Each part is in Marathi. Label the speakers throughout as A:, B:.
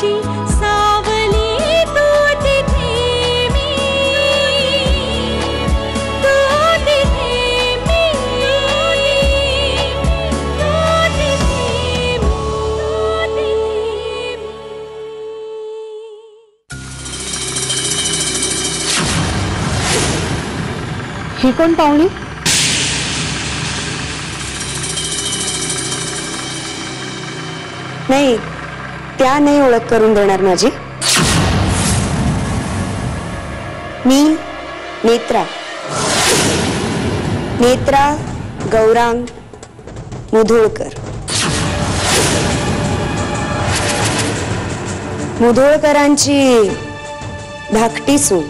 A: माझी सावली तू तिथे मी, तू तिथे मी, तू तिथे मी.
B: ही कोण पाहुणी?
C: नाही, त्या नाही ओळख करून देणार माझी. मी नेत्रा, नेत्रा गौरांग मुधोळकर. मुधोळकरांची धाकटी सून.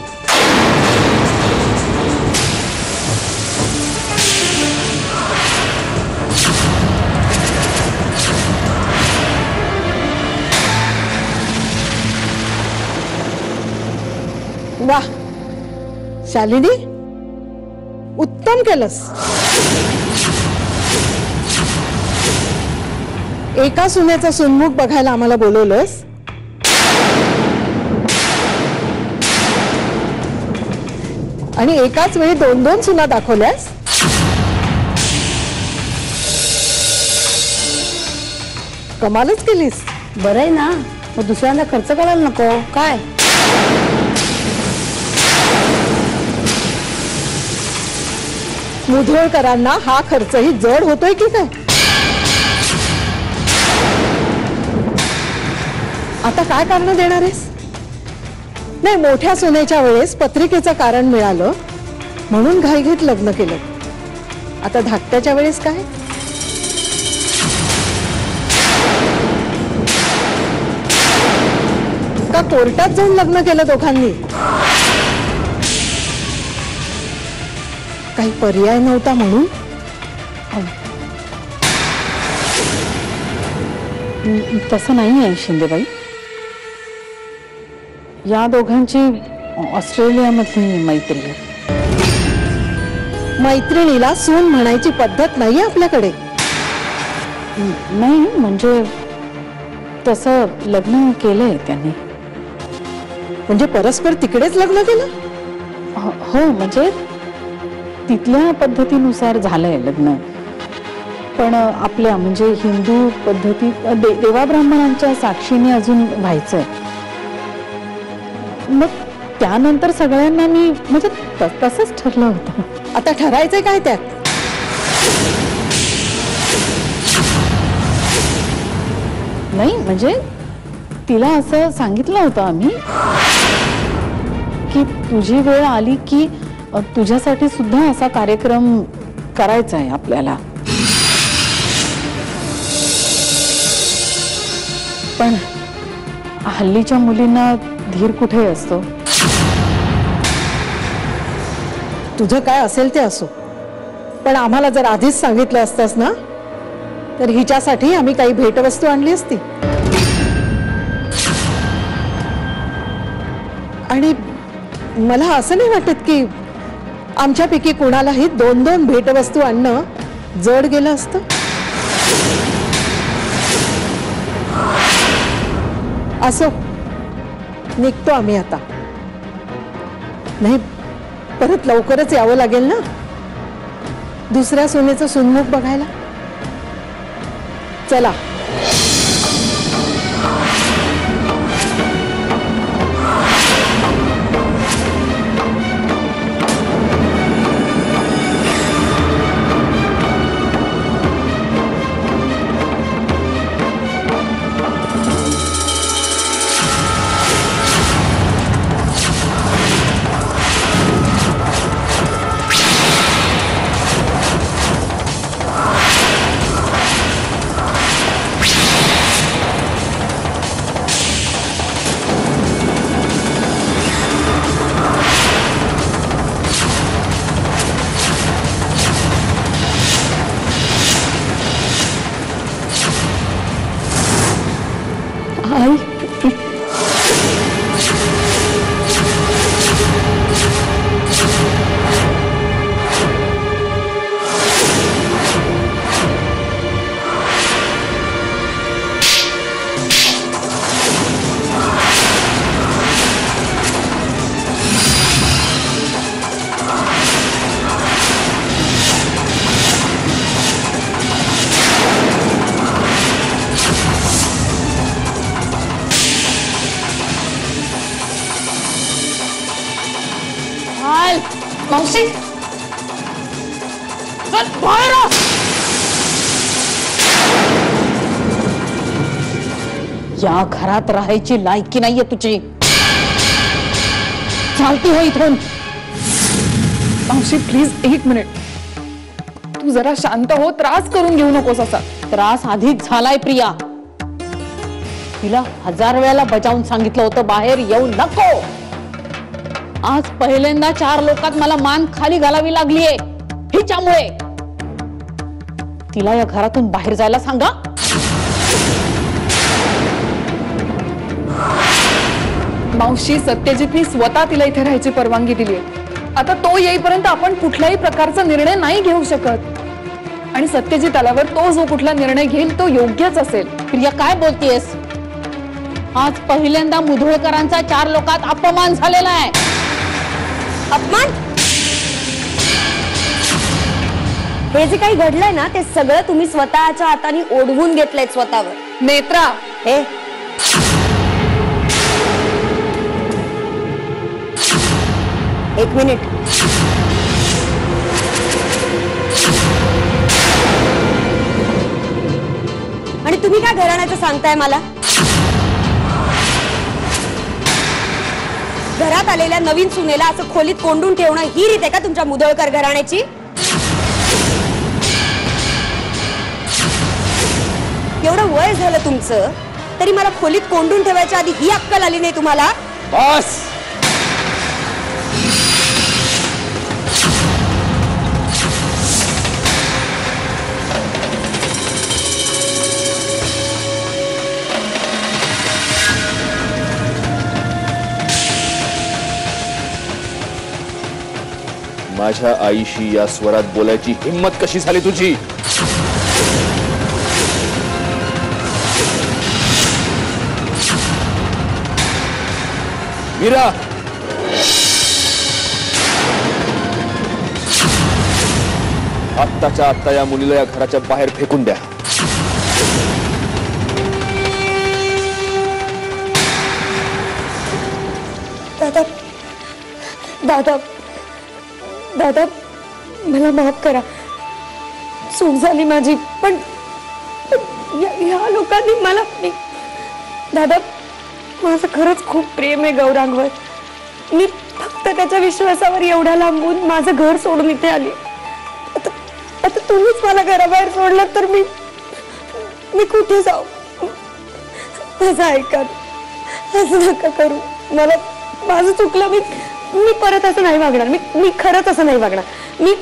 B: वाह शालिनी, उत्तम केलंस. एका सुनेचा सुन्मुख बघायला आम्हाला बोलवलंस. आणि एकाच वेळी 2-2 सुना दाखवल्यास. कमालच केलीस.
D: बरं आहे ना, मग दुसऱ्यांदा खर्च करायला नको काय?
B: मुधोळकरांना हा खर्चही जड होतोय की काय? आता काय कारण देणार आहेस? नाही, मोठ्या सुनेच्या वेळेस पत्रिकेचं कारण मिळालं म्हणून घाईघाईत लग्न केलं. आता धाकट्याच्या वेळेस काय? का कोर्टात जाऊन लग्न केलं दोघांनी? काही पर्याय नव्हता म्हणून?
D: तसं नाही आहे शिंदेबाई. या दोघांची ऑस्ट्रेलियामधली मैत्री आहे.
B: मैत्रिणीला सून म्हणायची पद्धत नाही आपल्याकडे.
D: नाही म्हणजे तसं लग्न केलंय त्यांनी.
B: म्हणजे परस्पर तिकडेच लग्न केलं?
D: हो, म्हणजे तिथल्या पद्धतीनुसार झालंय लग्न. पण आपल्या म्हणजे हिंदू पद्धतीत देवा ब्राह्मणांच्या साक्षीने अजून व्हायचंय. मग त्यानंतर सगळ्यांना मी म्हणजे तसंच ठरलं होतं.
B: आता ठरायचंय काय त्यात?
D: नाही म्हणजे तिला असं सांगितलं होतं आम्ही की तुझी वेळ आली की तुझ्यासाठी सुद्धा असा कार्यक्रम करायचा आहे आपल्याला. पण हल्लीच्या मुलींना धीर कुठे असतो.
B: तुझं काय असेल ते असो, पण आम्हाला जर आधीच सांगितलं असतंस ना तर हिच्यासाठी आम्ही काही भेटवस्तू आणली असती. आणि मला असं नाही वाटत की आमच्यापैकी कोणालाही 2-2 भेटवस्तू आणणं जड गेलं असतं. असो, निघतो आम्ही आता. नाही, परत लवकरच यावं लागेल ना दुसऱ्या सुनेचं सुन्मुख बघायला. चला.
D: मावशी चल बाहेर आ. या घरात राहायची लायकी नाहीये तुझी. चालती हो इथून.
E: मावशी प्लीज 1 मिनिट, तू जरा शांत हो, त्रास करून घेऊ नकोस असा.
D: त्रास आधीच झालाय प्रिया. तिला 1000 वेळेला बजावून सांगितलं होतं बाहेर येऊ नको. आज पहिल्यांदा 4 लोकात मला मान खाली घालावी लागलीये हिच्यामुळे. तिला या घरातून बाहेर जायला सांगा.
E: मावशी सत्यजितनी स्वतः तिला इथे राहायची परवानगी दिली. आता तो येईपर्यंत आपण कुठल्याही प्रकारचा निर्णय नाही घेऊ शकत. आणि सत्यजित आल्यावर तो जो कुठला निर्णय घेईल तो योग्यच असेल.
D: प्रिया काय बोलतेस? आज पहिल्यांदा मुधोळकरांचा 4 लोकात अपमान झालेला आहे.
C: अपमान? हे जे काही घडलंय ना ते सगळं तुम्ही स्वतःच्या हाताने ओढवून घेतलंय स्वतःवर.
E: नेत्रा,
C: हे 1 मिनिट. आणि तुम्ही काय घराण्याचं सांगताय मला? घरात आलेल्या नवीन सुनेला असं खोलीत कोंडून ठेवणं ही रीत आहे का तुमच्या मुधोळकर घराण्याची? एवढं वय झालं तुमचं तरी मला खोलीत कोंडून ठेवायच्या आधी ही अक्कल आली नाही तुम्हाला?
F: बस. माझ्या आईशी या स्वरात बोलायची हिम्मत कशी झाली तुझी? मीरा, आत्ताच्या आत्ता या मुलीला या घराच्या बाहेर फेकून द्या.
C: दादा दादा दादा मला माफ करा, चूक झाली माझी. पण या लोकांनी मला दादा माझं खरंच खूप प्रेम आहे गौरांगवर. मी फक्त त्याच्या विश्वासावर एवढ्या लांबून माझं घर सोडून इथे आली. आता तुम्हीच मला घराबाहेर सोडलं तर मी कुठे जाऊ? माझं ऐका, असं नका करू. मला माझं चुकलं. मी परत असं नाही वागणार. मी खरंच असं नाही वागणार. मी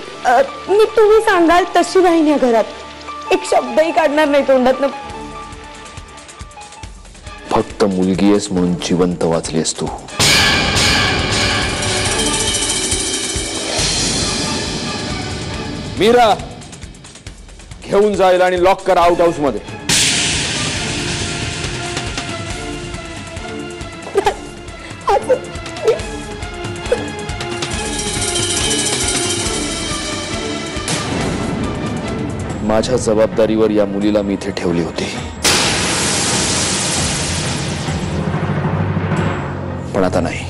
C: तुम्ही सांगाल तशी राहीन या घरात. एक शब्दही काढणार नाही तोंडातनं.
F: फक्त मुलगी आहेस म्हणून जिवंत वाचलीस तू. मीरा, घेऊन जाईल आणि लॉक करा आउट हाऊस मध्ये. माझ्या जबाबदारीवर या मुलीला मी इथे ठेवली होती, पण आता नाही.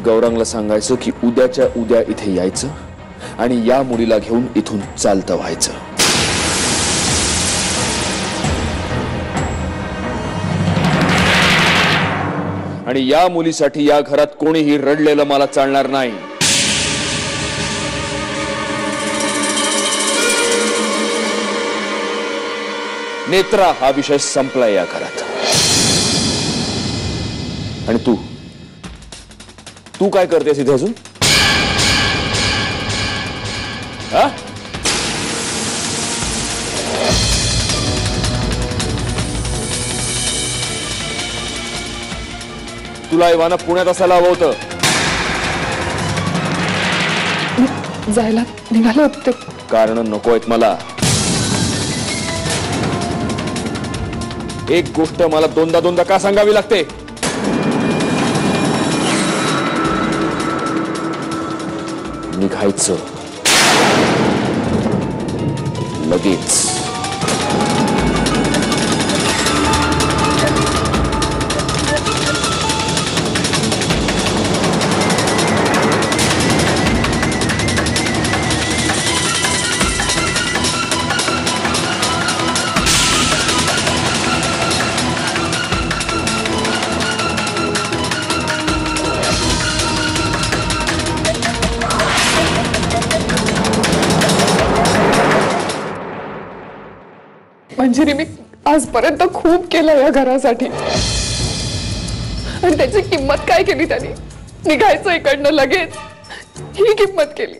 F: गौरांगला सांगायचं की उद्याच्या उद्या इथे यायचं आणि या मुलीला घेऊन इथून चालतं व्हायचं. आणि या मुलीसाठी या घरात कोणीही रडलेलं मला चालणार नाही. नेत्रा, हा विषय संपलाय या घरात. आणि तू काय करतेस इथे अजून? हा? तुला इवाना पुण्यात असायला हवं होतं.
E: जायला निघाले होते.
F: कारण नको आहेत मला. एक गोष्ट मला दोनदा का सांगावी लागते? निघायचं लगेच.
E: मंजिरी मी आजपर्यंत खूप केलं या घरासाठी आणि त्याची किंमत काय केली त्यांनी? निघायचं इकडनं लगेच ही किंमत केली.